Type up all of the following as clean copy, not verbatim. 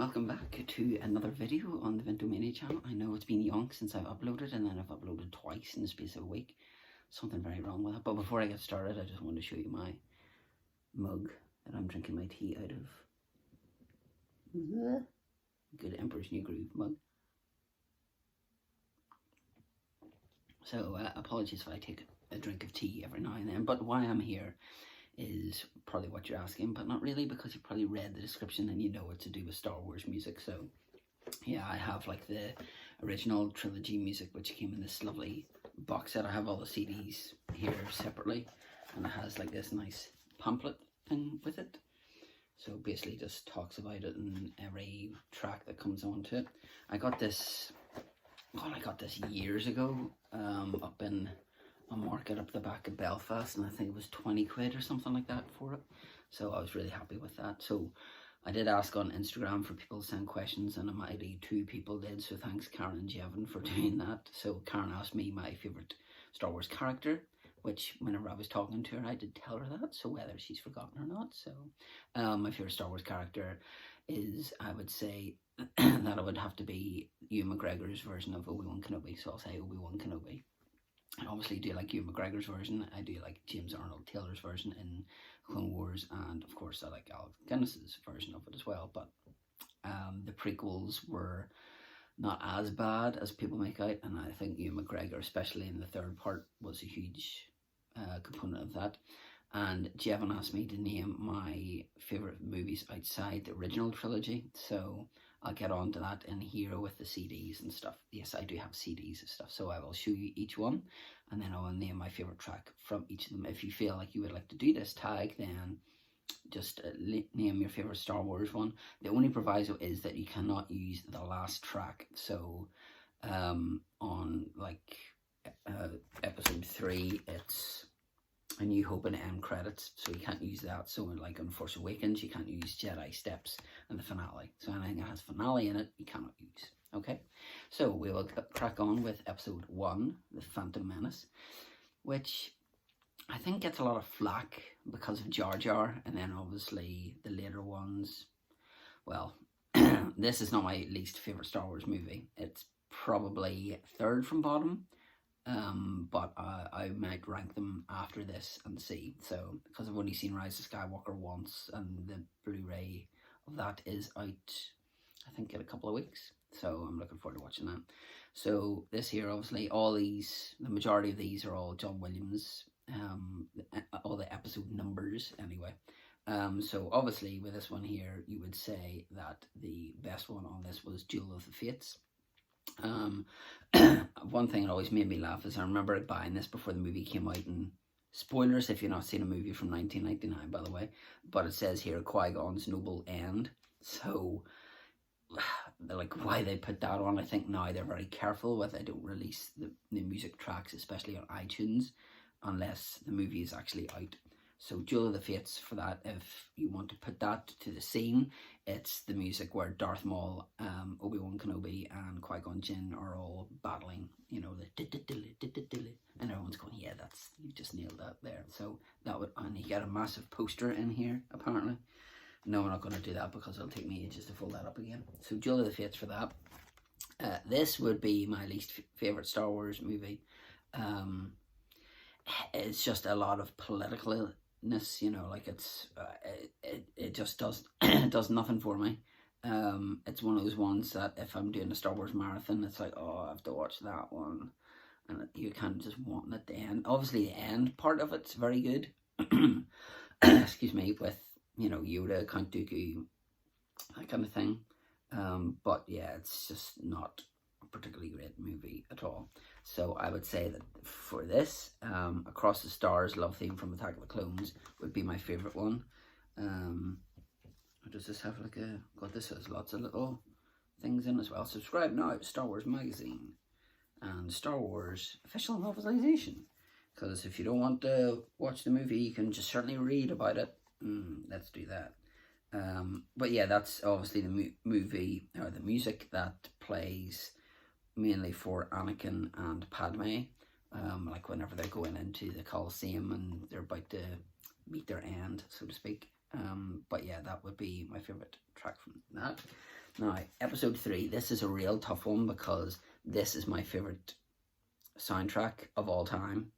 welcome back to another video on the Vintomania channel. I know it's been young since I've uploaded, and then I've uploaded twice in the space of a week. Something very wrong with it. But before I get started, I just want to show you my mug that I'm drinking my tea out of. Good Emperor's New Groove mug. So apologies if I take a drink of tea every now and then, but why I'm here is probably what you're asking, but not really, because you've probably read the description and you know what to do with Star Wars music. So yeah, I have like the original trilogy music, which came in this lovely box set. I have all the CDs here separately, and it has like this nice pamphlet thing with it. So basically just talks about it and every track that comes onto it. I got this years ago up in a market up the back of Belfast, and I think it was 20 quid or something like that for it. So I was really happy with that. So I did ask on Instagram for people to send questions, and a mighty 2 people did, so thanks Karen and Jevon for doing that. So Karen asked me my favourite Star Wars character, which whenever I was talking to her I did tell her that, so whether she's forgotten or not. So my favourite Star Wars character is, I would say that it would have to be Ewan McGregor's version of Obi-Wan Kenobi, so I'll say Obi-Wan Kenobi. I obviously do like Ewan McGregor's version. I do like James Arnold Taylor's version in Clone Wars, and of course I like Alec Guinness's version of it as well. But the prequels were not as bad as people make out, and I think Ewan McGregor, especially in the third part, was a huge component of that. And Jevon asked me to name my favourite movies outside the original trilogy, so I'll get on to that in here with the CDs and stuff. Yes, I do have CDs and stuff, so I will show you each one, and then I will name my favourite track from each of them. If you feel like you would like to do this tag, then just name your favourite Star Wars one. The only proviso is that you cannot use the last track. So on like episode 3, it's A New Hope and end credits, so you can't use that. So like on Force Awakens, you can't use Jedi Steps and the finale. So anything that has finale in it, you cannot use. Okay, so we will crack on with episode 1, The Phantom Menace, which I think gets a lot of flack because of Jar Jar, and then obviously the later ones. Well, this is not my least favourite Star Wars movie. It's probably third from bottom. But I might rank them after this and see. So because I've only seen Rise of Skywalker once, and the Blu-ray of that is out I think in a couple of weeks, so I'm looking forward to watching that. So this here, obviously all these, the majority of these are all John Williams, all the episode numbers anyway. So obviously with this one here, you would say that the best one on this was Duel of the Fates. One thing that always made me laugh is I remember buying this before the movie came out, and spoilers if you've not seen a movie from 1999, by the way, but it says here Qui-Gon's noble end. So like why they put that on, I think now they're very careful with. They don't release the music tracks, especially on iTunes, unless the movie is actually out. So Duel of the Fates, for that, if you want to put that to the scene, it's the music where Darth Maul, Obi-Wan Kenobi and Qui-Gon Jinn are all battling, you know, the and everyone's going, yeah, that's, you just nailed that there. So that would, and you get a massive poster in here apparently. No, I'm not going to do that because it'll take me ages to fold that up again. So Duel of the Fates for that. This would be my least favourite Star Wars movie. It's just a lot of politicalness, you know, like it's it just does it does nothing for me. It's one of those ones that if I'm doing a Star Wars marathon, it's like, oh, I have to watch that one, and you kind of just want it to end. Obviously the end part of it's very good. Excuse me, with, you know, Yoda, Count Dooku, that kind of thing. But yeah, it's just not a particularly great movie at all. So I would say that for this, Across the Stars love theme from Attack of the Clones would be my favourite one. Does this have like a, God, this has lots of little things in as well. Subscribe now to Star Wars Magazine and Star Wars Official Novelization, because if you don't want to watch the movie, you can just certainly read about it. Let's do that. But yeah, that's obviously the movie, or the music that plays mainly for Anakin and Padme, like whenever they're going into the Colosseum and they're about to meet their end, so to speak. But yeah, that would be my favourite track from that. Now, episode 3, this is a real tough one because this is my favourite soundtrack of all time.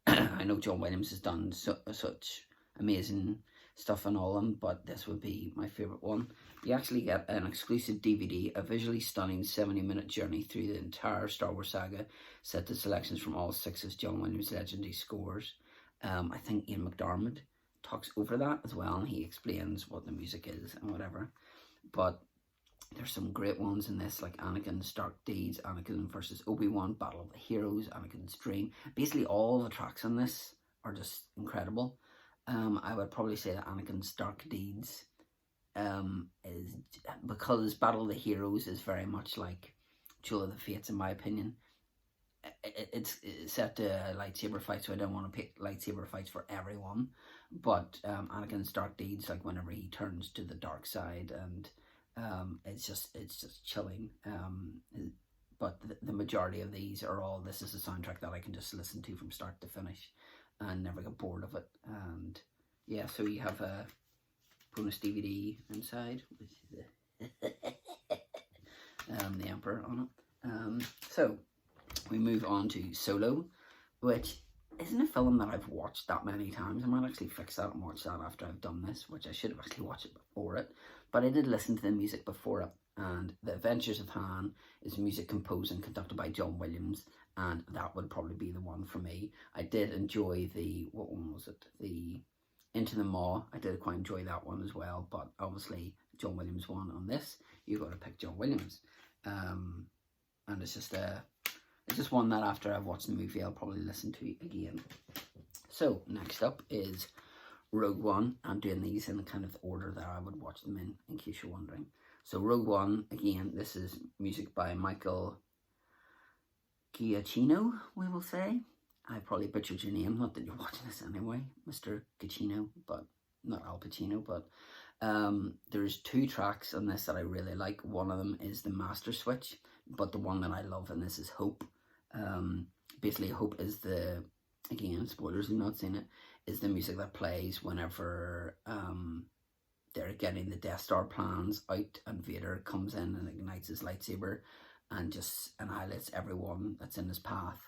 I know John Williams has done such amazing stuff on all of them, but this would be my favourite one. You actually get an exclusive DVD, a visually stunning 70-minute journey through the entire Star Wars saga, set to selections from all 6 of John Williams' legendary scores. I think Ian McDiarmid talks over that as well, and he explains what the music is and whatever. But there's some great ones in this, like Anakin's Dark Deeds, Anakin versus Obi-Wan, Battle of the Heroes, Anakin's Dream. Basically, all the tracks on this are just incredible. I would probably say that Anakin's Dark Deeds is, because Battle of the Heroes is very much like Duel of the Fates, in my opinion. It's set to lightsaber fights, so I don't want to pick lightsaber fights for everyone. But Anakin's Dark Deeds, like whenever he turns to the dark side, and it's just chilling. But the majority of these are all, this is a soundtrack that I can just listen to from start to finish and never get bored of it. And yeah, so you have a bonus DVD inside with the Emperor on it. So we move on to Solo, which isn't a film that I've watched that many times. I might actually fix that and watch that after I've done this, which I should have actually watched it before it. But I did listen to the music before it, and The Adventures of Han is music composed and conducted by John Williams, and that would probably be the one for me. I did enjoy the, what one was it? The Into the Maw. I did quite enjoy that one as well, but obviously John Williams won on this. You've got to pick John Williams. And it's just one that after I've watched the movie, I'll probably listen to again. So next up is Rogue One. I'm doing these in the kind of order that I would watch them in case you're wondering. So Rogue One, again, this is music by Michael Giacchino, we will say. I probably butchered your name, not that you're watching this anyway, Mr. Giacchino, but not Al Pacino, but there's 2 tracks on this that I really like. One of them is the Master Switch, but the one that I love in this is Hope. Basically, Hope is the, again, spoilers if you've not seen it, is the music that plays whenever they're getting the Death Star plans out and Vader comes in and ignites his lightsaber and just annihilates everyone that's in his path.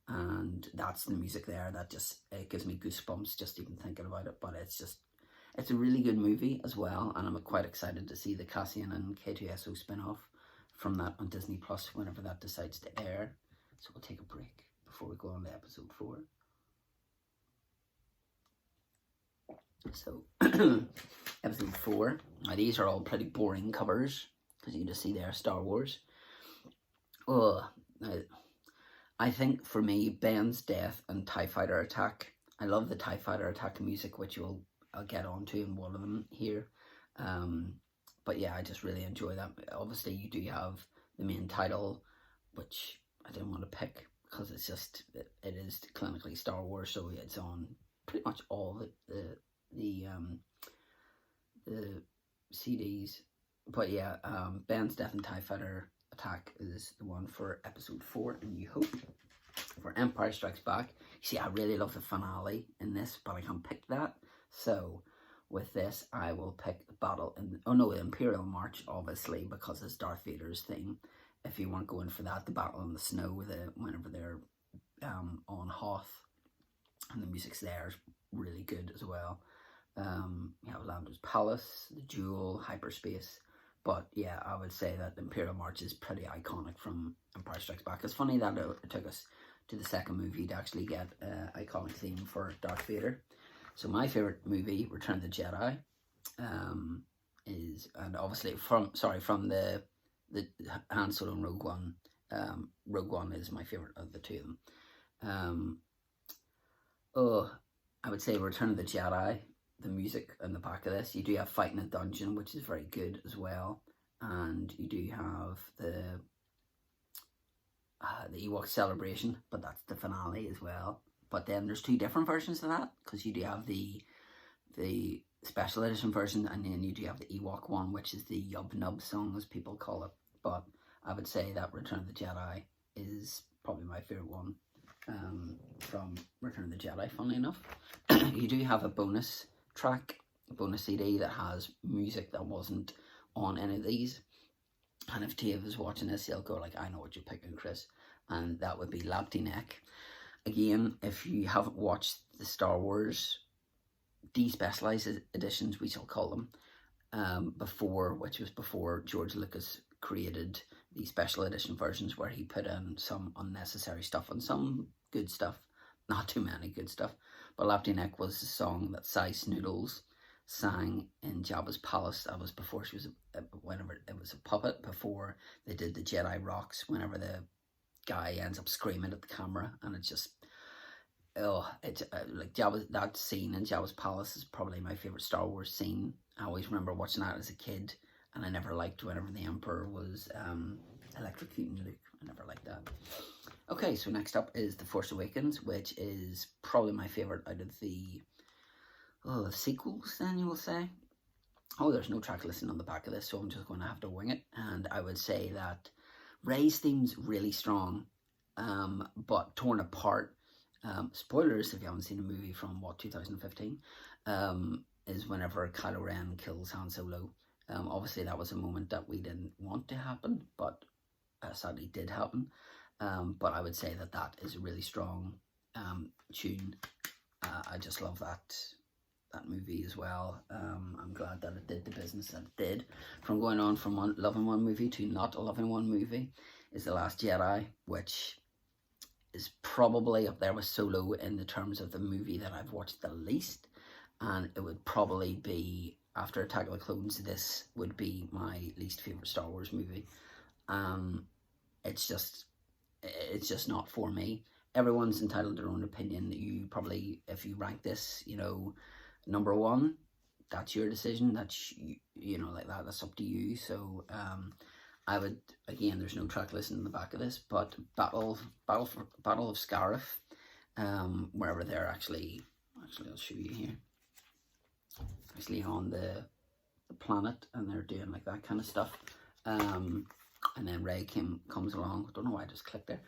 And that's the music there that just, it gives me goosebumps just even thinking about it. But it's a really good movie as well, and I'm quite excited to see the Cassian and K2SO spin-off from that on Disney Plus whenever that decides to air. So we'll take a break before we go on to episode 4. So, episode 4. Now these are all pretty boring covers, because you can just see there Star Wars. I think for me, Ben's death and TIE Fighter Attack. I love the TIE Fighter Attack music, which I'll get onto in one of them here. But yeah, I just really enjoy that. Obviously, you do have the main title, which I didn't want to pick because it's just, it is clinically Star Wars, so it's on pretty much all the CDs. But yeah, Ben's Death and TIE Fighter Attack is the one for episode 4 in New Hope. For Empire Strikes Back, you see, I really love the finale in this, but I can't pick that. So with this, I will pick the battle in, the Imperial March, obviously, because it's Darth Vader's theme. If you weren't going for that, the battle in the snow, whenever they're on Hoth, and the music's there is really good as well. You have Lando's Palace, the Duel, Hyperspace. But yeah, I would say that the Imperial March is pretty iconic from Empire Strikes Back. It's funny that it took us to the second movie to actually get an iconic theme for Darth Vader. So my favourite movie, Return of the Jedi, is, and obviously from the Han Solo and Rogue One. Rogue One is my favourite of the 2 of them. I would say Return of the Jedi, the music in the back of this. You do have Fight in a Dungeon, which is very good as well. And you do have the Ewok Celebration, but that's the finale as well. But then there's 2 different versions of that, because you do have the special edition version, and then you do have the Ewok one, which is the Yub Nub song, as people call it. But I would say that Return of the Jedi is probably my favourite one from Return of the Jedi, funnily enough. You do have a bonus track bonus CD that has music that wasn't on any of these. And if Dave is watching this, he'll go like, I know what you're picking, Chris. And that would be Lapty Neck. Again, if you haven't watched the Star Wars despecialized editions, we shall call them, which was before George Lucas created the special edition versions where he put in some unnecessary stuff and some good stuff, not too many good stuff. But Lapty Neck was the song that Cy Snoodles sang in Jabba's palace. That was before she was whenever it was a puppet, before they did the Jedi Rocks, whenever the guy ends up screaming at the camera, and it's just, oh, it's like Jabba, that scene in Jabba's palace is probably my favorite Star Wars scene. I always remember watching that as a kid, and I never liked whenever the Emperor was electrocuting Luke. I never liked that. Okay, so next up is The Force Awakens, which is probably my favorite out of the sequels, then you will say. Oh, there's no track listing on the back of this, so I'm just going to have to wing it. And I would say that Rey's theme's really strong, but torn apart. Spoilers if you haven't seen the movie from, 2015, is whenever Kylo Ren kills Han Solo. Obviously that was a moment that we didn't want to happen, but sadly did happen. But I would say that is a really strong tune. I just love that movie as well. I'm glad that it did the business that it did. From going on from loving one movie to not loving one movie is The Last Jedi, which is probably up there with Solo in the terms of the movie that I've watched the least, and it would probably be, after Attack of the Clones, this would be my least favourite Star Wars movie. It's just not for me. Everyone's entitled to their own opinion. You probably, if you rank this, number one, that's your decision. That's, like that, that's up to you. So I would, again, there's no track listing in the back of this, but Battle of Scarif, wherever they're actually I'll show you here, actually on the planet, and they're doing like that kind of stuff. And then Rey comes along. I don't know why I just clicked there.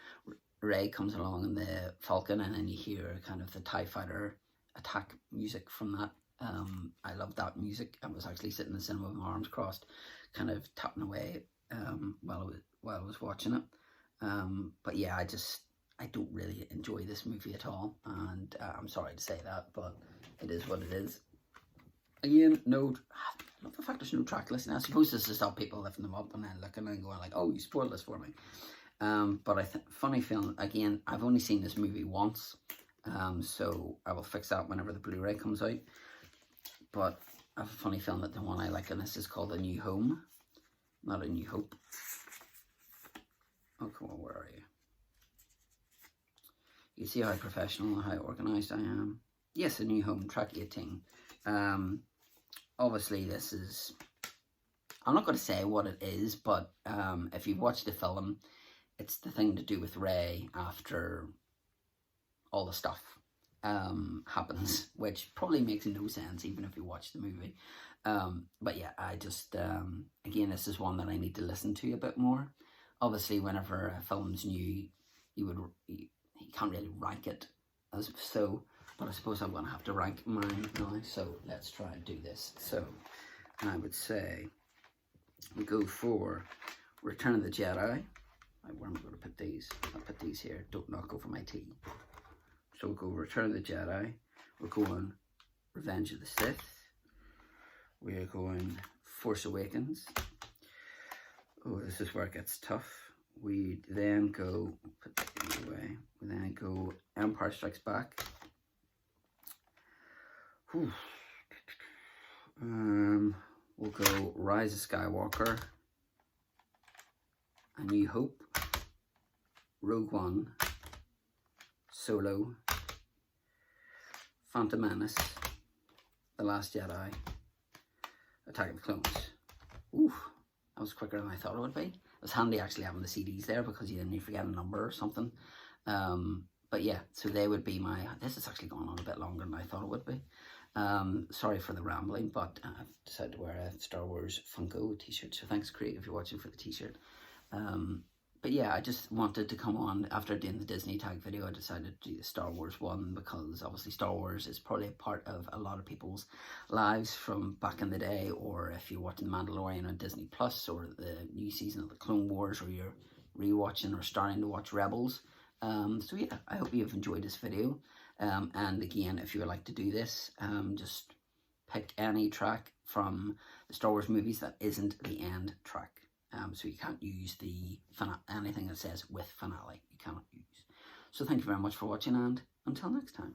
Rey comes along in the Falcon, and then you hear kind of the TIE Fighter attack music from that. I love that music. I was actually sitting in the cinema with my arms crossed, kind of tapping away while I was watching it. But yeah, I don't really enjoy this movie at all, and I'm sorry to say that, but it is what it is. Again, I love the fact there's no track listing. I suppose this is to stop people lifting them up and then looking and going like, oh, you spoiled this for me. But funny feeling, again, I've only seen this movie once, so I will fix that whenever the Blu-ray comes out. But I have a funny feeling that the one I like in this is called A New Home, not A New Hope. Oh, come on, where are you? You see how professional and how organised I am? Yes, A New Home, track 18. Obviously this is, I'm not going to say what it is, but if you've watched the film, it's the thing to do with Rey after all the stuff happens, which probably makes no sense even if you watch the movie. But yeah, I just, again, this is one that I need to listen to a bit more. Obviously, whenever a film's new, you can't really rank it as so, but I suppose I'm going to have to rank mine now, so let's try and do this. So I would say we go for Return of the Jedi. Where am I going to put these? I'll put these here. Don't knock over my tea. So we'll go Return of the Jedi. We're going Revenge of the Sith. We're going Force Awakens. Oh, this is where it gets tough. We then go, put that away. We then go Empire Strikes Back. Whew. We'll go Rise of Skywalker. A New Hope. Rogue One. Solo. Phantom Menace. The Last Jedi. Attack of the Clones. Ooh, that was quicker than I thought it would be. It was handy actually having the CDs there because you didn't need to forget a number or something. But yeah, so they would be my, this is actually going on a bit longer than I thought it would be. Sorry for the rambling, but I've decided to wear a Star Wars Funko t-shirt. So thanks, Craig, if you're watching, for the t-shirt. But yeah, I just wanted to come on after doing the Disney tag video. I decided to do the Star Wars one because obviously Star Wars is probably a part of a lot of people's lives from back in the day, or if you're watching The Mandalorian on Disney Plus, or the new season of the Clone Wars, or you're rewatching or starting to watch Rebels. So yeah, I hope you've enjoyed this video. And again, if you would like to do this, just pick any track from the Star Wars movies that isn't the end track. So you can't use the anything that says with finale. You cannot use. So thank you very much for watching, and until next time.